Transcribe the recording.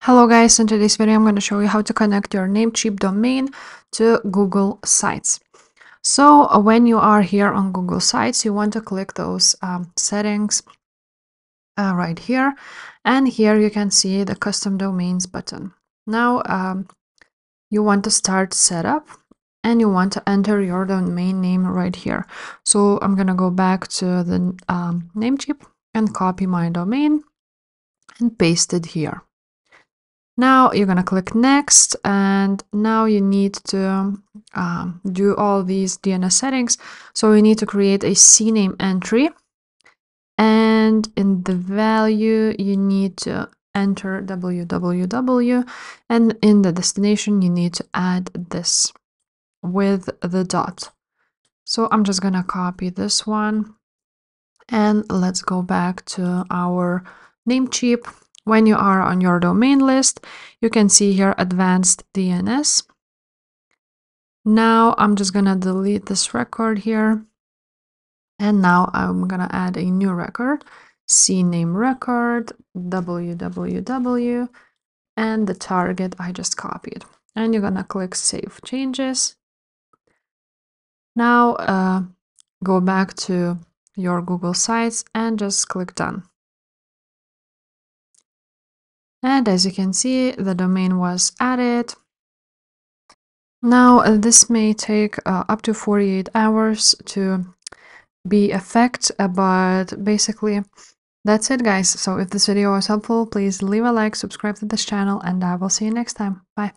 Hello guys, in today's video I'm going to show you how to connect your Namecheap domain to Google Sites. So when you are here on Google Sites, you want to click those settings right here, and here you can see the custom domains button. Now you want to start setup and you want to enter your domain name right here. So I'm going to go back to the Namecheap and copy my domain and paste it here. Now you're gonna click next, and now you need to do all these DNS settings. So you need to create a CNAME entry, and in the value you need to enter www, and in the destination you need to add this with the dot. So I'm just gonna copy this one, and let's go back to our Namecheap. When you are on your domain list, you can see here advanced DNS. Now I'm just gonna delete this record here, and now I'm gonna add a new record, CNAME record, www, and the target I just copied. And you're gonna click Save Changes. Now go back to your Google Sites and just click Done. And as you can see, the domain was added. Now this may take up to 48 hours to be effect, but basically that's it guys. So if this video was helpful, please leave a like, subscribe to this channel, and I will see you next time. Bye.